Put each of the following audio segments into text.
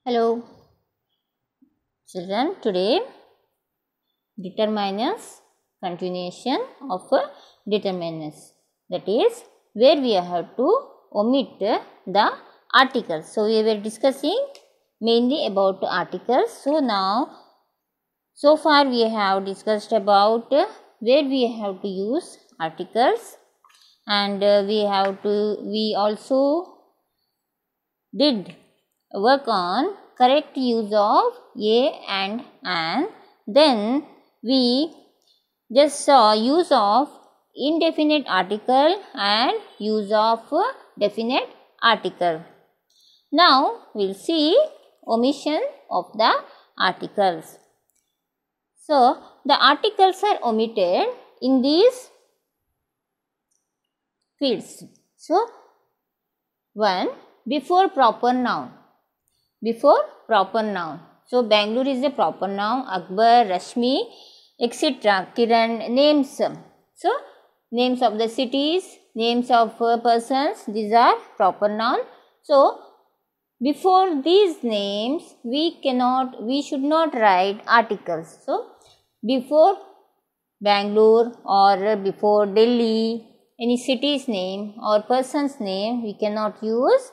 Hello children, today determinants, continuation of determinants, that is where we have to omit the articles. So we were discussing mainly about articles. So far we have discussed about where we have to use articles, and we also did work on correct use of a and an. Then we just saw use of indefinite article and use of definite article. Now we will see omission of the articles. So the articles are omitted in these fields. So 1. Before proper noun. Before proper noun. So Bangalore is a proper noun. Akbar, Rashmi, etc. Kiran, names. So names of the cities, names of persons, these are proper noun. So before these names we should not write articles. So before Bangalore or before Delhi, any city's name or person's name, we cannot use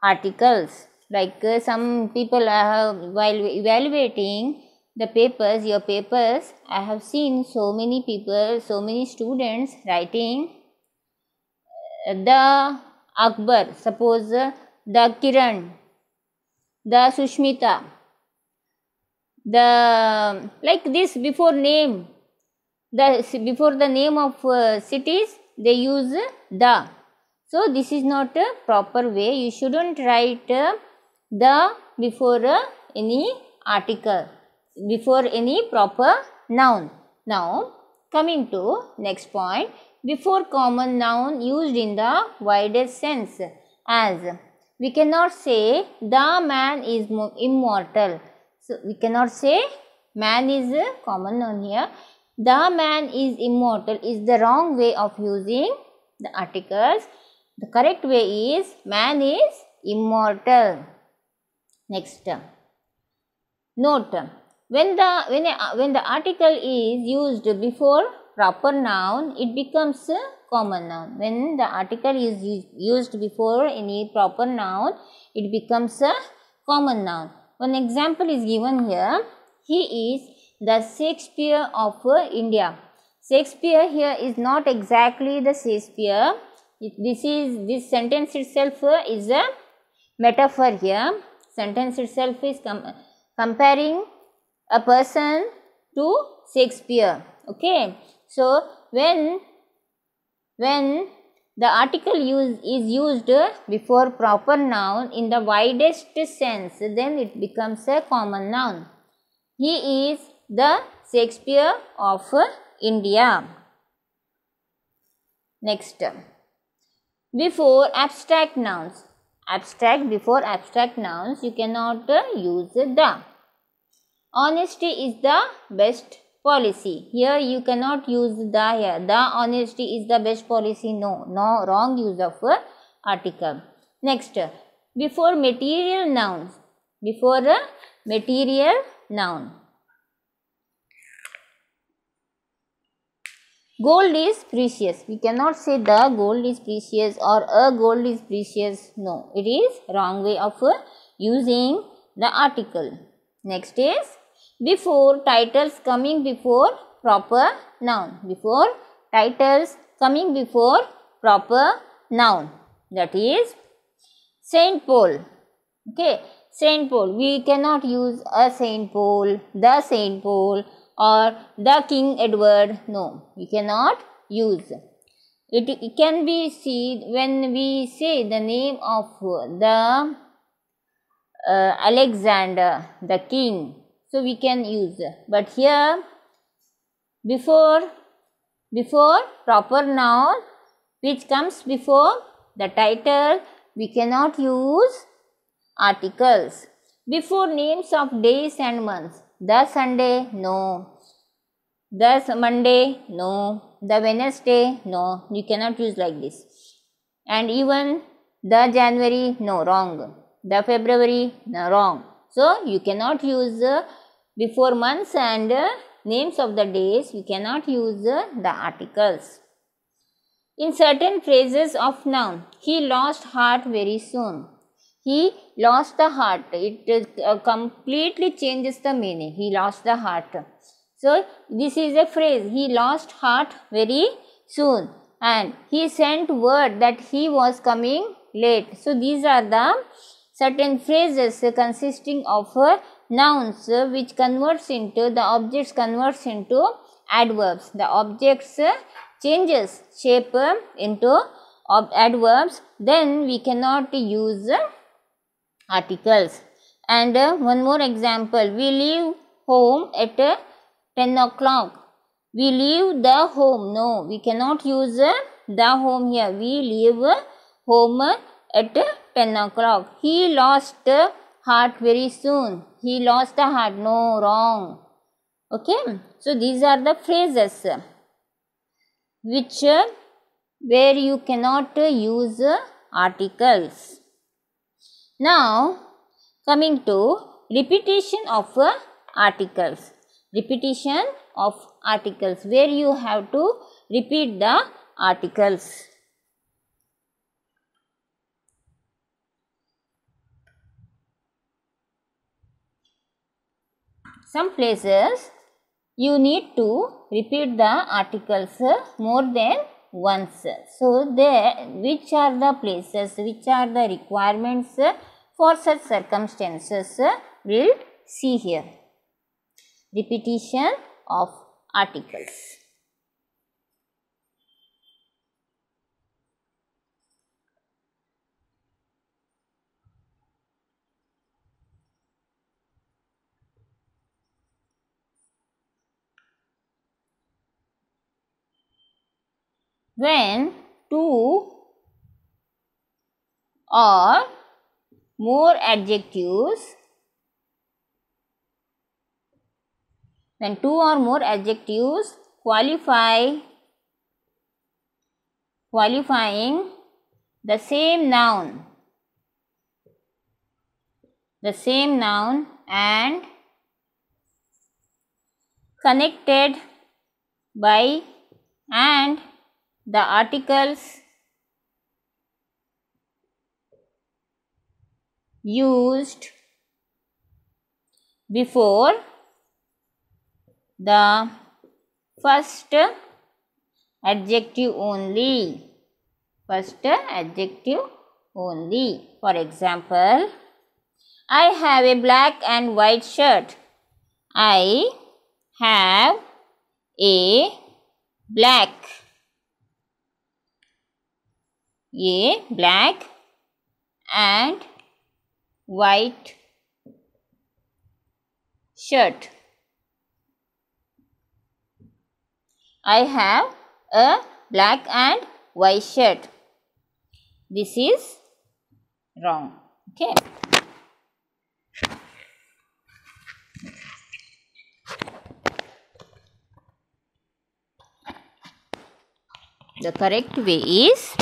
articles. Like some people while evaluating the papers, your papers, I have seen so many people, so many students writing the Akbar, suppose the Kiran, the Sushmita, the like this before name, before the name of cities they use the. So this is not a proper way. You shouldn't write the before any article, before any proper noun. Now coming to next point, before common noun used in the widest sense, as we cannot say the man is immortal. So we cannot say man is a common noun here. The man is immortal is the wrong way of using the articles. The correct way is man is immortal. Next, note, when the article is used before proper noun, it becomes a common noun. When the article is used before any proper noun, it becomes a common noun. One example is given here. He is the Shakespeare of India. Shakespeare here is not exactly the Shakespeare. This sentence itself is a metaphor here. Sentence itself is comparing a person to Shakespeare. Okay. So when the article is used before proper noun in the widest sense, then it becomes a common noun. He is the Shakespeare of India. Next, before abstract nouns. Before abstract nouns you cannot use the. Honesty is the best policy. Here you cannot use the here. The honesty is the best policy. No, wrong use of article. Next, before material nouns. Before a material noun. Gold is precious. We cannot say the gold is precious or a gold is precious. No, it is wrong way of using the article. Next is before titles coming before proper noun. Before titles coming before proper noun. That is Saint Paul. Okay, Saint Paul. We cannot use a Saint Paul, the Saint Paul, or the King Edward. No, we cannot use. It can be seen when we say the name of the Alexander, the king. So we can use. But here before proper noun which comes before the title, we cannot use articles. Before names of days and months. The Sunday, no. The Monday, no. The Wednesday, no. You cannot use like this. And even the January, no, wrong. The February, no, wrong. So you cannot use before months and names of the days, we cannot use the articles. In certain phrases of noun, he lost heart very soon. He lost the heart. It completely changes the meaning. He lost the heart. So this is a phrase. He lost heart very soon. And he sent word that he was coming late. So these are the certain phrases consisting of nouns which converts into, the objects converts into adverbs. The objects changes shape into adverbs, then we cannot use articles. And one more example, we leave home at 10 o'clock. We leave the home. No, we cannot use the home here. We leave home at 10 o'clock. He lost heart very soon. He lost the heart. No, wrong. Okay. So these are the phrases which where you cannot use articles. Now coming to repetition of articles. Repetition of articles, where you have to repeat the articles. Some places you need to repeat the articles more than once. So there, which are the places, which are the requirements for such circumstances, we'll see here. Repetition of articles. When two or more adjectives, when two or more adjectives qualifying the same noun and connected by and the articles used before the first adjective only. First adjective only. For example, I have a black and white shirt. I have a black and white shirt. I have a black and white shirt. This is wrong. Okay. The correct way is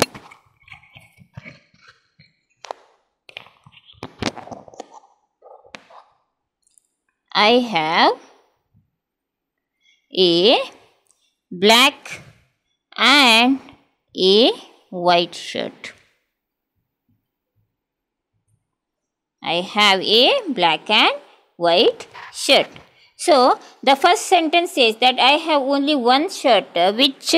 I have a black and a white shirt. I have a black and white shirt. So the first sentence says that I have only one shirt which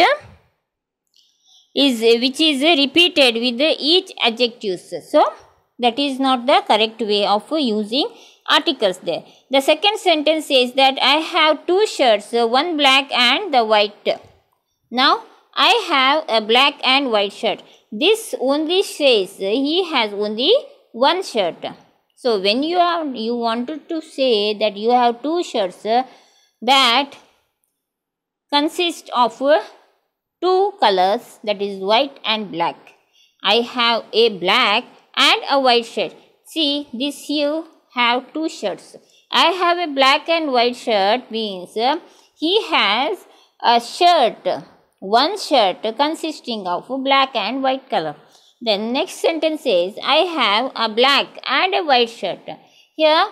is repeated with each adjective. So that is not the correct way of using articles there. The second sentence says that I have two shirts, one black and the white. Now I have a black and white shirt. This only says he has only one shirt. So when you wanted to say that you have two shirts that consist of two colors, that is white and black. I have a black and a white shirt. See, this you have two shirts. I have a black and white shirt means he has a shirt, one shirt consisting of black and white color. Then next sentence says I have a black and a white shirt. Here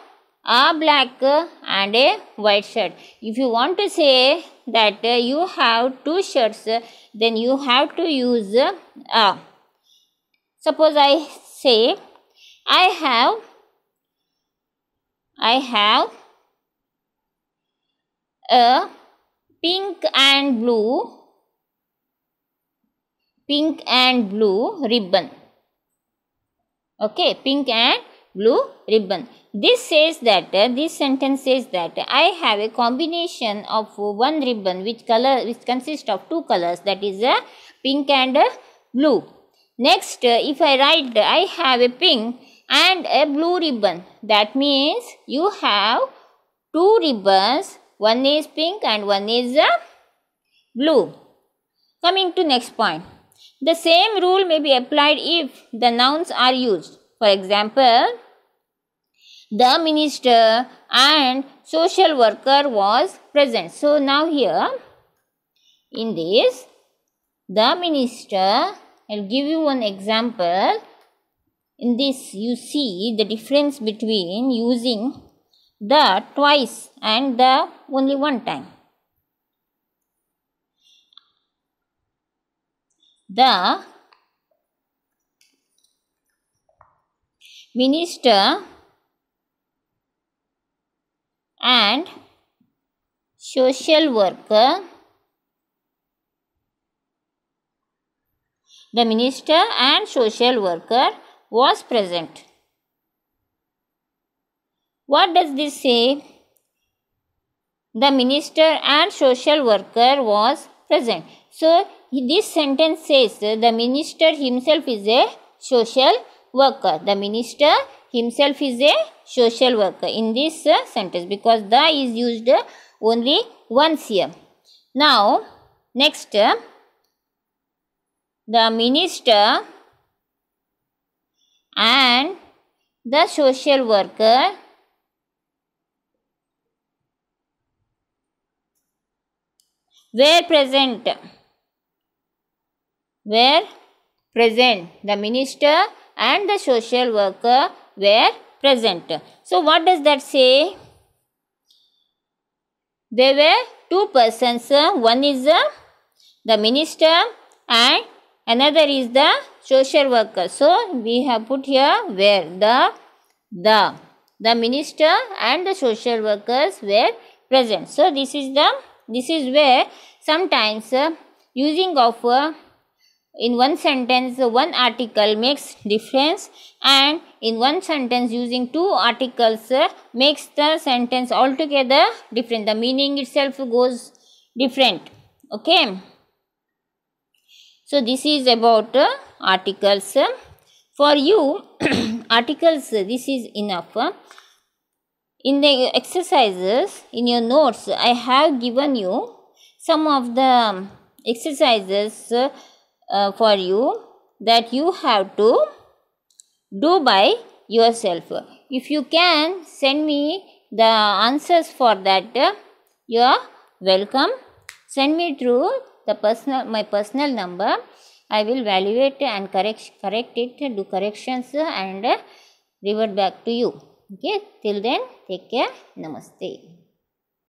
a black and a white shirt. If you want to say that you have two shirts, then you have to use a. Suppose I say I have a pink and blue ribbon. Okay, pink and blue ribbon. This sentence says that I have a combination of one ribbon which consists of two colors, that is pink and blue. Next, if I write I have a pink and a blue ribbon, that means you have two ribbons, one is pink and one is blue. Coming to next point. The same rule may be applied if the nouns are used. For example, the minister and social worker was present. So now here in this, the minister, I'll give you one example. In this you see the difference between using the twice and the only one time. The minister and social worker, the minister and social worker was present. What does this say? The minister and social worker was present. So this sentence says the minister himself is a social worker. The minister himself is a social worker in this sentence, because the is used only once here. Now next, the minister and the social worker were present. The minister and the social worker were present. So what does that say? There were two persons. One is the minister and another is the social worker. So we have put here where the minister and the social workers were present. So this is where sometimes using of in one sentence one article makes difference, and in one sentence using two articles makes the sentence altogether different. The meaning itself goes different. Okay. So this is about articles. For you, articles, this is enough. In the exercises, in your notes, I have given you some of the exercises for you that you have to do by yourself. If you can send me the answers for that, you are welcome. Send me through my personal number. I will evaluate and correct it, do corrections and revert back to you. Okay, till then, take care. Namaste.